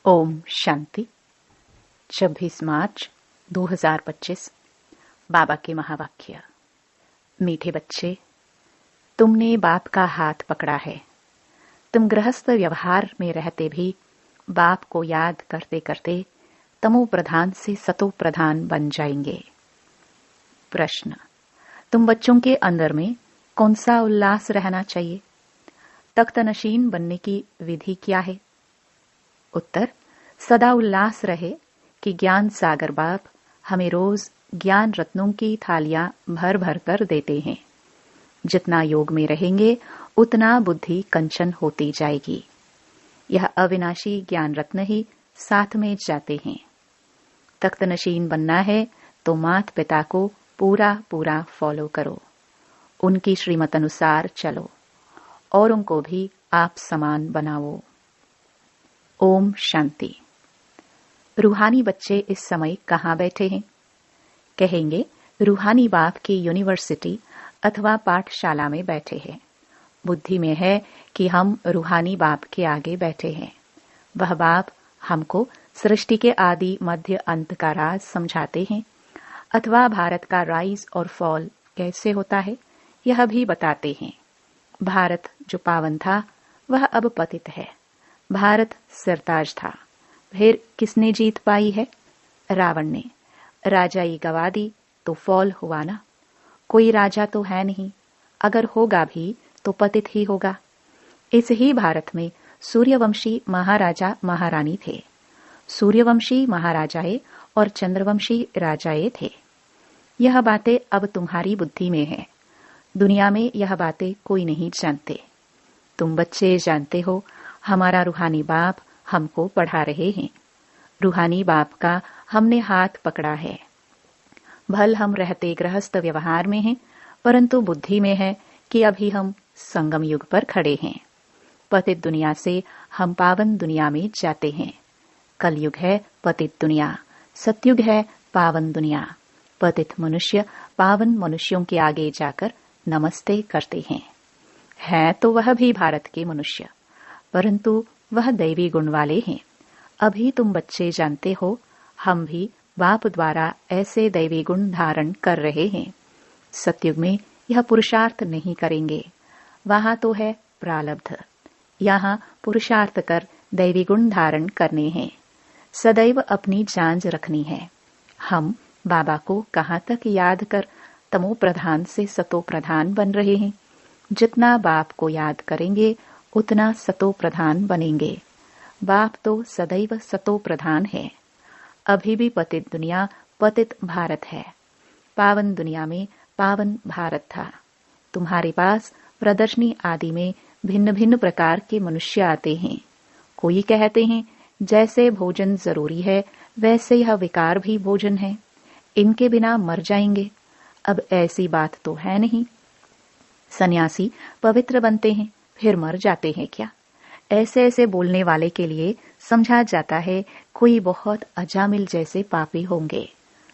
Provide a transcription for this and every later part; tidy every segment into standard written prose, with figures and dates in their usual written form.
ओम शांति। 26 मार्च 2025। बाबा के महावाक्य। मीठे बच्चे, तुमने बाप का हाथ पकड़ा है। तुम गृहस्थ व्यवहार में रहते भी बाप को याद करते करते तमो प्रधान से सतो प्रधान बन जाएंगे। प्रश्न, तुम बच्चों के अंदर में कौन सा उल्लास रहना चाहिए? तख्तनशीन बनने की विधि क्या है? उत्तर, सदा उल्लास रहे कि ज्ञान सागर बाप हमें रोज ज्ञान रत्नों की थालियां भर भर कर देते हैं। जितना योग में रहेंगे उतना बुद्धि कंचन होती जाएगी। यह अविनाशी ज्ञान रत्न ही साथ में जाते हैं। तख्तनशीन बनना है तो मात पिता को पूरा पूरा फॉलो करो, उनकी श्रीमत अनुसार चलो और उनको भी आप समान बनाओ। ओम शांति। रूहानी बच्चे इस समय कहाँ बैठे हैं? कहेंगे रूहानी बाप की यूनिवर्सिटी अथवा पाठशाला में बैठे हैं। बुद्धि में है कि हम रूहानी बाप के आगे बैठे हैं। वह बाप हमको सृष्टि के आदि मध्य अंत का राज समझाते हैं अथवा भारत का राइज और फॉल कैसे होता है यह भी बताते हैं। भारत जो पावन था वह अब पतित है। भारत सिरताज था, फिर किसने जीत पाई है? रावण ने। राजाई गवा दी तो फॉल हुआ ना। कोई राजा तो है नहीं, अगर होगा भी तो पतित ही होगा। इस ही भारत में सूर्यवंशी महाराजा महारानी थे। सूर्यवंशी महाराजाए और चंद्रवंशी राजाए थे। यह बातें अब तुम्हारी बुद्धि में है। दुनिया में यह बातें कोई नहीं जानते। तुम बच्चे जानते हो। हमारा रूहानी बाप हमको पढ़ा रहे हैं। रूहानी बाप का हमने हाथ पकड़ा है। भल हम रहते गृहस्थ व्यवहार में हैं, परंतु बुद्धि में है कि अभी हम संगम युग पर खड़े हैं। पतित दुनिया से हम पावन दुनिया में जाते हैं। कलयुग है पतित दुनिया, सतयुग है पावन दुनिया। पतित मनुष्य पावन मनुष्यों के आगे जाकर नमस्ते करते हैं। है तो वह भी भारत के मनुष्य, परंतु वह दैवी गुण वाले हैं। अभी तुम बच्चे जानते हो, हम भी बाप द्वारा ऐसे दैवी गुण धारण कर रहे हैं। सतयुग में यह पुरुषार्थ नहीं करेंगे, वहां तो है प्रारब्ध। यहाँ पुरुषार्थ कर दैवी गुण धारण करने हैं। सदैव अपनी जांच रखनी है। हम बाबा को कहाँ तक याद कर तमो प्रधान से सतो प्रधान बन रहे हैं। जितना बाप को याद करेंगे उतना सतो प्रधान बनेंगे। बाप तो सदैव सतो प्रधान है। अभी भी पतित दुनिया पतित भारत है। पावन दुनिया में पावन भारत था। तुम्हारे पास प्रदर्शनी आदि में भिन्न भिन्न प्रकार के मनुष्य आते हैं। कोई कहते हैं जैसे भोजन जरूरी है वैसे यह विकार भी भोजन है, इनके बिना मर जाएंगे। अब ऐसी बात तो है नहीं। सन्यासी पवित्र बनते हैं फिर मर जाते हैं क्या? ऐसे ऐसे बोलने वाले के लिए समझा जाता है कोई बहुत अजामिल जैसे पापी होंगे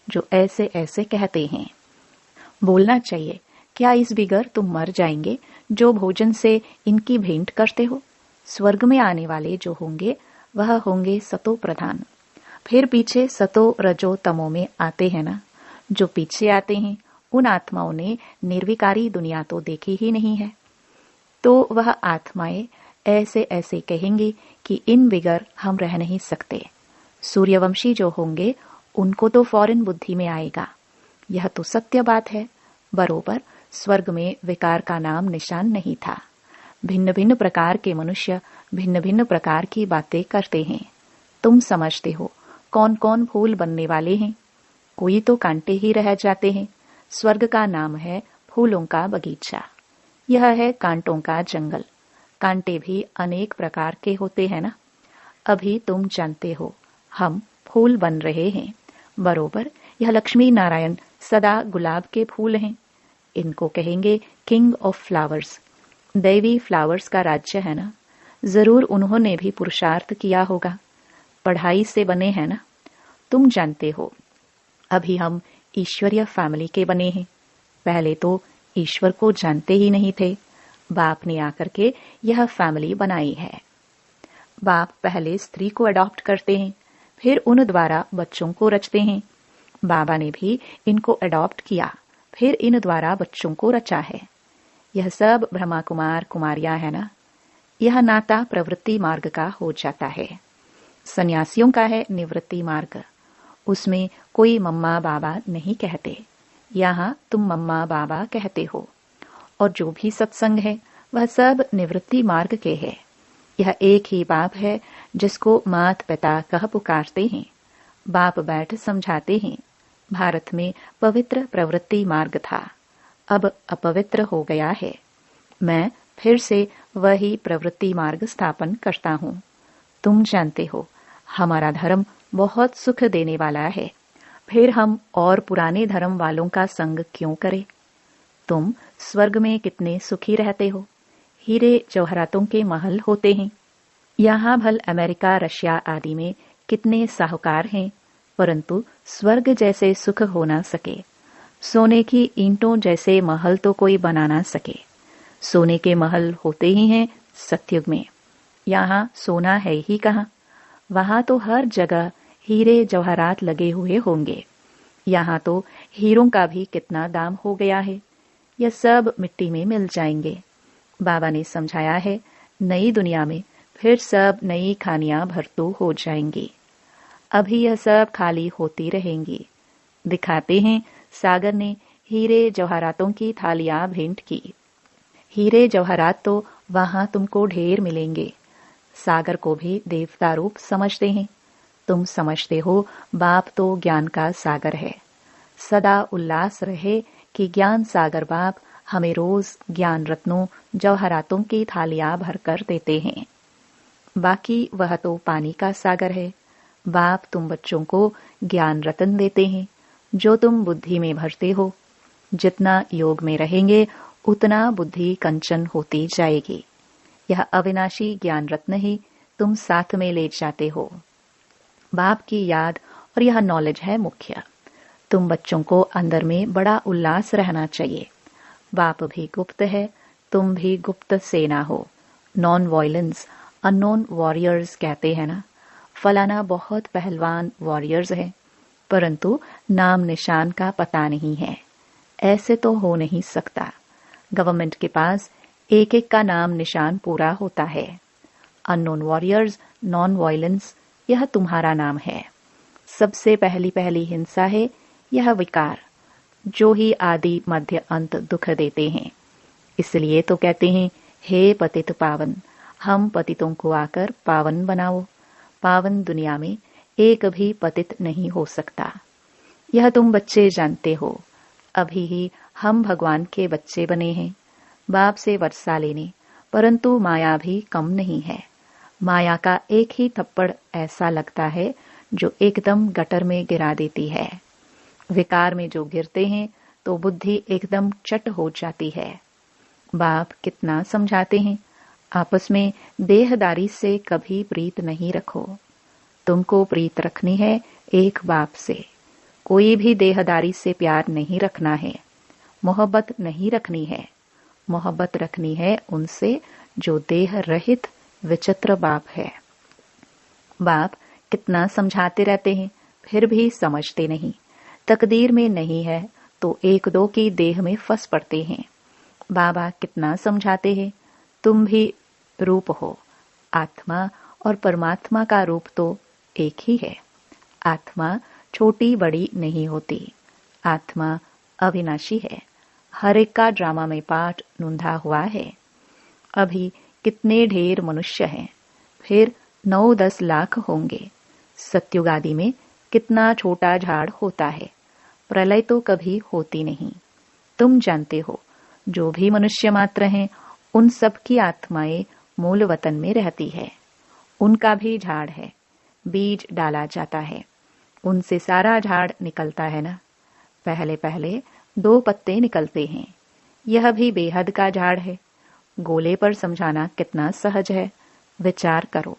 जो ऐसे ऐसे कहते हैं। बोलना चाहिए क्या इस बिगर तुम मर जाएंगे जो भोजन से इनकी भेंट करते हो? स्वर्ग में आने वाले जो होंगे वह होंगे सतो प्रधान। फिर पीछे सतो रजो तमो में आते हैं ना। जो पीछे आते हैं उन आत्माओं ने निर्विकारी दुनिया तो देखी ही नहीं है। तो वह आत्माएं ऐसे ऐसे कहेंगी कि इन बिगर हम रह नहीं सकते। सूर्यवंशी जो होंगे उनको तो फौरन बुद्धि में आएगा, यह तो सत्य बात है। बरोबर स्वर्ग में विकार का नाम निशान नहीं था। भिन्न भिन्न प्रकार के मनुष्य भिन्न भिन्न प्रकार की बातें करते हैं। तुम समझते हो कौन कौन फूल बनने वाले हैं? कोई तो कांटे ही रह जाते हैं। स्वर्ग का नाम है फूलों का बगीचा। यह है कांटों का जंगल। कांटे भी अनेक प्रकार के होते हैं ना। अभी तुम जानते हो हम फूल बन रहे हैं। बरोबर यह लक्ष्मी नारायण सदा गुलाब के फूल हैं। इनको कहेंगे किंग ऑफ फ्लावर्स। दैवी फ्लावर्स का राज्य है ना। जरूर उन्होंने भी पुरुषार्थ किया होगा, पढ़ाई से बने हैं ना। तुम जानते हो अभी हम ईश्वरीय फैमिली के बने हैं। पहले तो ईश्वर को जानते ही नहीं थे। बाप ने आकर के यह फैमिली बनाई है। बाप पहले स्त्री को अडॉप्ट करते हैं, फिर उन द्वारा बच्चों को रचते हैं। बाबा ने भी इनको अडॉप्ट किया, फिर इन द्वारा बच्चों को रचा है। यह सब ब्रह्मा कुमार कुमारियां है ना। यह नाता प्रवृत्ति मार्ग का हो जाता है। सन्यासियों का है निवृत्ति मार्ग। उसमें कोई मम्मा बाबा नहीं कहते, यहाँ तुम मम्मा बाबा कहते हो। और जो भी सत्संग है वह सब निवृत्ति मार्ग के है। यह एक ही बाप है जिसको मात पिता कह पुकारते हैं। बाप बैठ समझाते हैं। भारत में पवित्र प्रवृत्ति मार्ग था, अब अपवित्र हो गया है। मैं फिर से वही प्रवृत्ति मार्ग स्थापन करता हूँ। तुम जानते हो हमारा धर्म बहुत सुख देने वाला है, फिर हम और पुराने धर्म वालों का संग क्यों करें। तुम स्वर्ग में कितने सुखी रहते हो। हीरे जवाहरातों के महल होते हैं। यहाँ भल अमेरिका रशिया आदि में कितने साहूकार हैं, परंतु स्वर्ग जैसे सुख हो ना सके। सोने की ईंटों जैसे महल तो कोई बना ना सके। सोने के महल होते ही हैं सतयुग में। यहाँ सोना है ही कहाँ। वहां तो हर जगह हीरे जवाहरात लगे हुए होंगे। यहाँ तो हीरों का भी कितना दाम हो गया है। यह सब मिट्टी में मिल जाएंगे। बाबा ने समझाया है, नई दुनिया में फिर सब नई खानियां भरतू हो जाएंगी। अभी यह सब खाली होती रहेंगी। दिखाते हैं सागर ने हीरे जवाहरातों की थालियां भेंट की। हीरे जवाहरात तो वहां तुमको ढेर मिलेंगे। सागर को भी देवता रूप समझते हैं। तुम समझते हो बाप तो ज्ञान का सागर है। सदा उल्लास रहे कि ज्ञान सागर बाप हमें रोज ज्ञान रत्नों जवाहरातों की थालियां भरकर देते हैं। बाकी वह तो पानी का सागर है। बाप तुम बच्चों को ज्ञान रतन देते हैं, जो तुम बुद्धि में भरते हो। जितना योग में रहेंगे उतना बुद्धि कंचन होती जाएगी। यह अविनाशी ज्ञान रत्न ही तुम साथ में ले जाते हो। बाप की याद और यह नॉलेज है मुख्य। तुम बच्चों को अंदर में बड़ा उल्लास रहना चाहिए। बाप भी गुप्त है, तुम भी गुप्त सेना हो। नॉन वायलेंस अननोन वॉरियर्स कहते हैं ना। फलाना बहुत पहलवान वॉरियर्स है, परंतु नाम निशान का पता नहीं है। ऐसे तो हो नहीं सकता। गवर्नमेंट के पास एक एक का नाम निशान पूरा होता है। अननोन वॉरियर्स, नॉन वायलेंस, यह तुम्हारा नाम है। सबसे पहली हिंसा है यह विकार, जो ही आदि मध्य अंत दुख देते हैं। इसलिए तो कहते हैं, हे पतित पावन, हम पतितों को आकर पावन बनाओ। पावन दुनिया में एक भी पतित नहीं हो सकता। यह तुम बच्चे जानते हो। अभी ही हम भगवान के बच्चे बने हैं। बाप से वर्षा लेने, परंतु माया भी कम नहीं है। माया का एक ही थप्पड़ ऐसा लगता है जो एकदम गटर में गिरा देती है। विकार में जो गिरते हैं तो बुद्धि एकदम चट हो जाती है। बाप कितना समझाते हैं, आपस में देहदारी से कभी प्रीत नहीं रखो। तुमको प्रीत रखनी है एक बाप से। कोई भी देहदारी से प्यार नहीं रखना है। मोहब्बत नहीं रखनी है। मोहब्बत रखनी है उनसे जो देह रहित विचित्र बाप है। बाप कितना समझाते रहते हैं, फिर भी समझते नहीं। तकदीर में नहीं है तो एक दो की देह में फंस पड़ते हैं। बाबा कितना समझाते हैं, तुम भी रूप हो। आत्मा और परमात्मा का रूप तो एक ही है। आत्मा छोटी बड़ी नहीं होती। आत्मा अविनाशी है। हर एक का ड्रामा में पार्ट नूंधा हुआ है। अभी कितने ढेर मनुष्य हैं, फिर 9-10 लाख होंगे। सत्युग आदि में कितना छोटा झाड़ होता है। प्रलय तो कभी होती नहीं। तुम जानते हो, जो भी मनुष्य मात्र हैं, उन सब की आत्माएं मूल वतन में रहती है। उनका भी झाड़ है, बीज डाला जाता है, उनसे सारा झाड़ निकलता है ना। पहले पहले 2 पत्ते निकलते हैं। यह भी बेहद का झाड़ है। गोले पर समझाना कितना सहज है। विचार करो,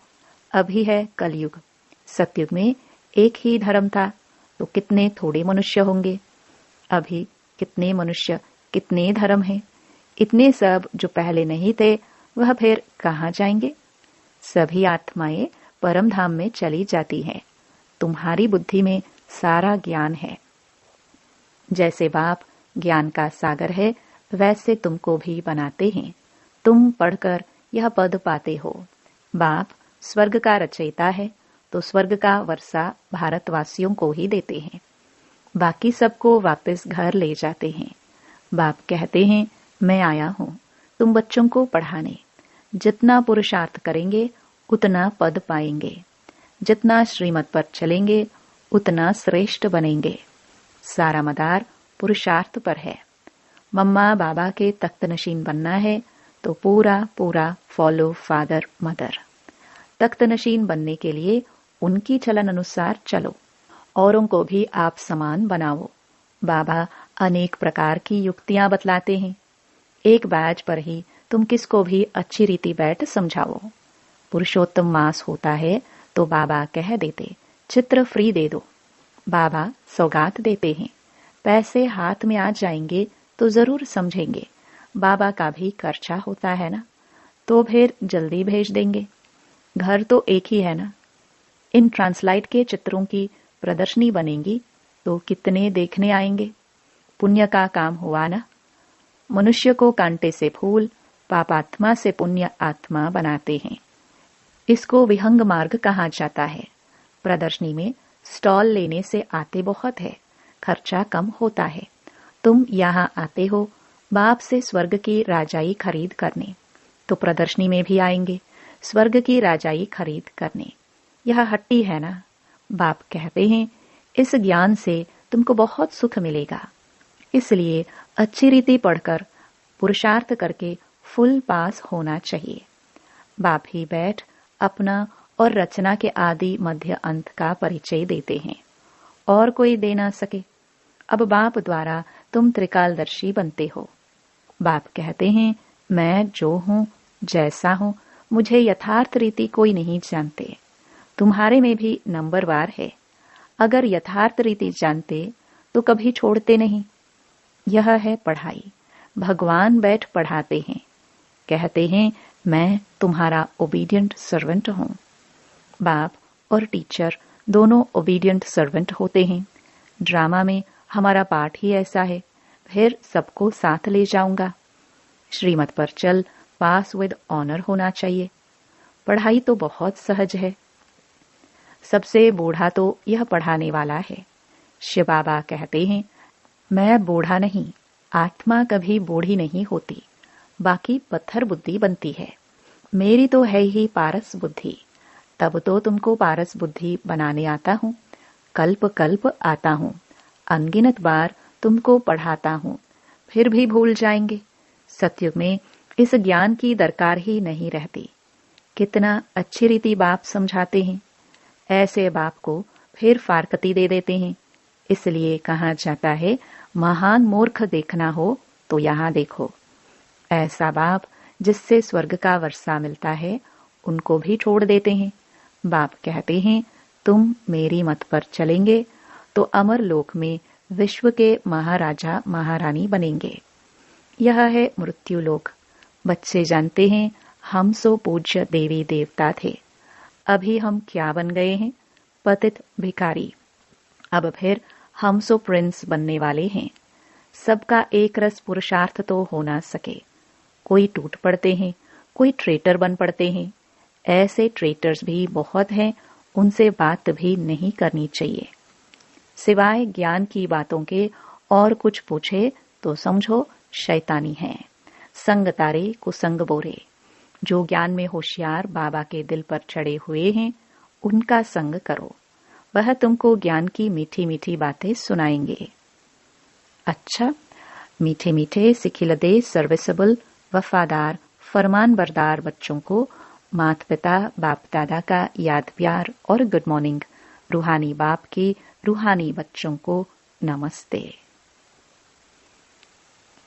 अभी है कलयुग। सतयुग में एक ही धर्म था तो कितने थोड़े मनुष्य होंगे। अभी कितने मनुष्य, कितने धर्म हैं। इतने सब जो पहले नहीं थे वह फिर कहाँ जाएंगे। सभी आत्माएं परम धाम में चली जाती हैं। तुम्हारी बुद्धि में सारा ज्ञान है। जैसे बाप ज्ञान का सागर है, वैसे तुमको भी बनाते हैं। तुम पढ़कर यह पद पाते हो, बाप स्वर्ग का रचयिता है, तो स्वर्ग का वर्षा भारतवासियों को ही देते हैं। बाकी सबको वापस घर ले जाते हैं। बाप कहते हैं, मैं आया हूँ तुम बच्चों को पढ़ाने। जितना पुरुषार्थ करेंगे उतना पद पाएंगे। जितना श्रीमत पर चलेंगे उतना श्रेष्ठ बनेंगे। सारा मदार पुरुषार्थ पर है। मम्मा बाबा के तख्तनशीन बनना है तो पूरा पूरा फॉलो फादर मदर। तख्तनशीन बनने के लिए उनकी चलन अनुसार चलो। औरों को भी आप समान बनाओ। बाबा अनेक प्रकार की युक्तियां बतलाते हैं। एक बैच पर ही तुम किसको भी अच्छी रीति बैठ समझाओ। पुरुषोत्तम मास होता है तो बाबा कह देते, चित्र फ्री दे दो। बाबा सौगात देते हैं। पैसे हाथ में आ जाएंगे तो जरूर समझेंगे। बाबा का भी खर्चा होता है ना, तो फिर जल्दी भेज देंगे। घर तो एक ही है ना। इन ट्रांसलाइट के चित्रों की प्रदर्शनी बनेगी तो कितने देखने आएंगे। पुण्य का काम हुआ ना। मनुष्य को कांटे से फूल, पापात्मा से पुण्य आत्मा बनाते हैं। इसको विहंग मार्ग कहा जाता है। प्रदर्शनी में स्टॉल लेने से आते बहुत है, खर्चा कम होता है। तुम यहाँ आते हो बाप से स्वर्ग की राजाई खरीद करने, तो प्रदर्शनी में भी आएंगे स्वर्ग की राजाई खरीद करने। यह हट्टी है ना। बाप कहते हैं, इस ज्ञान से तुमको बहुत सुख मिलेगा। इसलिए अच्छी रीति पढ़कर पुरुषार्थ करके फुल पास होना चाहिए। बाप ही बैठ अपना और रचना के आदि मध्य अंत का परिचय देते हैं, और कोई दे ना सके। अब बाप द्वारा तुम त्रिकालदर्शी बनते हो। बाप कहते हैं, मैं जो हूँ जैसा हूँ मुझे यथार्थ रीति कोई नहीं जानते। तुम्हारे में भी नंबरवार है। अगर यथार्थ रीति जानते तो कभी छोड़ते नहीं। यह है पढ़ाई। भगवान बैठ पढ़ाते हैं। कहते हैं, मैं तुम्हारा ओबीडियंट सर्वेंट हूँ। बाप और टीचर दोनों ओबीडियंट सर्वेंट होते हैं। ड्रामा में हमारा पाठ ही ऐसा है। फिर सबको साथ ले जाऊंगा। श्रीमत पर चल पास विद ऑनर होना चाहिए। पढ़ाई तो बहुत सहज है। सबसे बूढ़ा तो यह पढ़ाने वाला है। शिव बाबा कहते हैं, मैं बूढ़ा नहीं, आत्मा कभी बूढ़ी नहीं होती। बाकी पत्थर बुद्धि बनती है। मेरी तो है ही पारस बुद्धि। तब तो तुमको पारस बुद्धि बनाने आता हूँ। कल्प कल्प आता हूँ। अनगिनत बार तुमको पढ़ाता हूँ। फिर भी भूल जाएंगे। सत्युग में इस ज्ञान की दरकार ही नहीं रहती। कितना अच्छी रीति बाप समझाते हैं। ऐसे बाप को फिर फारकती दे देते हैं। इसलिए कहा जाता है, महान मूर्ख देखना हो तो यहाँ देखो। ऐसा बाप जिससे स्वर्ग का वर्षा मिलता है, उनको भी छोड़ देते हैं। बाप कहते हैं, तुम मेरी मत पर चलेंगे तो अमर लोक में विश्व के महाराजा महारानी बनेंगे। यह है मृत्यु लोक। बच्चे जानते हैं, हम सो पूज्य देवी देवता थे। अभी हम क्या बन गए हैं? पतित भिखारी। अब फिर हम सो प्रिंस बनने वाले हैं। सबका एक रस पुरुषार्थ तो हो ना सके। कोई टूट पड़ते हैं, कोई ट्रेटर बन पड़ते हैं। ऐसे ट्रेटर्स भी बहुत हैं, उनसे बात भी नहीं करनी चाहिए। सिवाय ज्ञान की बातों के और कुछ पूछे तो समझो शैतानी है। संग तारे कुसंग बोरे। जो ज्ञान में होशियार बाबा के दिल पर चढ़े हुए हैं, उनका संग करो। वह तुमको ज्ञान की मीठी मीठी बातें सुनाएंगे। अच्छा, मीठे मीठे सिखिलदे सर्विसेबल वफादार फरमान बरदार बच्चों को माता पिता बाप दादा का याद प्यार और गुड मॉर्निंग। रूहानी बाप की रूहानी बच्चों को नमस्ते।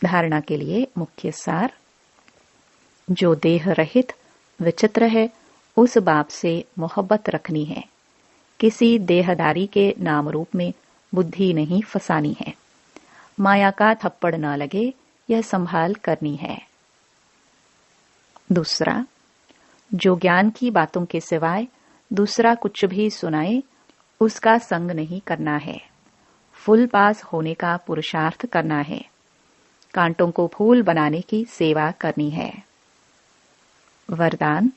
धारणा के लिए मुख्य सार। जो देह रहित विचित्र है, उस बाप से मोहब्बत रखनी है। किसी देहदारी के नाम रूप में बुद्धि नहीं फसानी है। माया का थप्पड़ न लगे, यह संभाल करनी है। दूसरा, जो ज्ञान की बातों के सिवाय दूसरा कुछ भी सुनाए उसका संग नहीं करना है। फुल पास होने का पुरुषार्थ करना है। कांटों को फूल बनाने की सेवा करनी है। वरदान,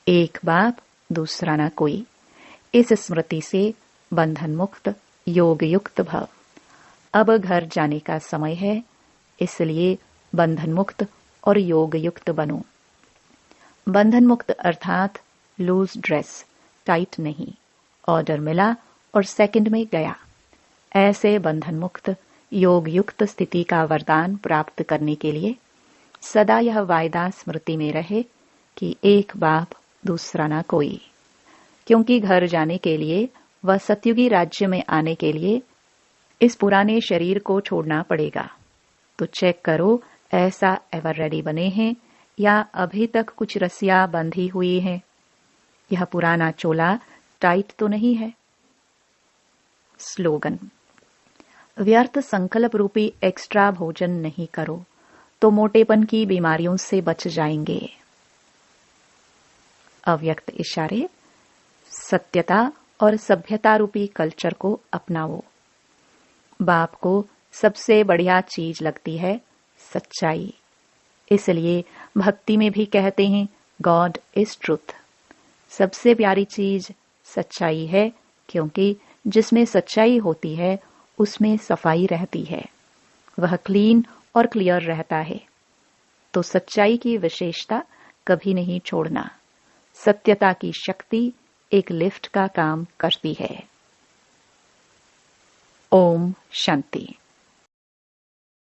एक बाप दूसरा ना कोई। इस स्मृति से बंधन मुक्त योग युक्त भव। अब घर जाने का समय है, इसलिए बंधन मुक्त और योग युक्त बनो। बंधन मुक्त अर्थात लूज ड्रेस, टाइट नहीं। ऑर्डर मिला और सेकंड में गया। ऐसे बंधन मुक्त योग युक्त स्थिति का वरदान प्राप्त करने के लिए सदा यह वायदा स्मृति में रहे कि एक बाप दूसरा ना कोई। क्योंकि घर जाने के लिए व सतयुगी राज्य में आने के लिए इस पुराने शरीर को छोड़ना पड़ेगा। तो चेक करो ऐसा एवर रेडी बने हैं या अभी तक कुछ रस्सियां बंधी हुई हैं। यह पुराना चोला टाइट तो नहीं है। स्लोगन, व्यर्थ संकल्प रूपी एक्स्ट्रा भोजन नहीं करो तो मोटेपन की बीमारियों से बच जाएंगे। अव्यक्त इशारे, सत्यता और सभ्यता रूपी कल्चर को अपनाओ। बाप को सबसे बढ़िया चीज लगती है सच्चाई। इसलिए भक्ति में भी कहते हैं गॉड इज ट्रुथ। सबसे प्यारी चीज सच्चाई है, क्योंकि जिसमें सच्चाई होती है उसमें सफाई रहती है। वह क्लीन और क्लियर रहता है। तो सच्चाई की विशेषता कभी नहीं छोड़ना। सत्यता की शक्ति एक लिफ्ट का काम करती है। ओम शांति।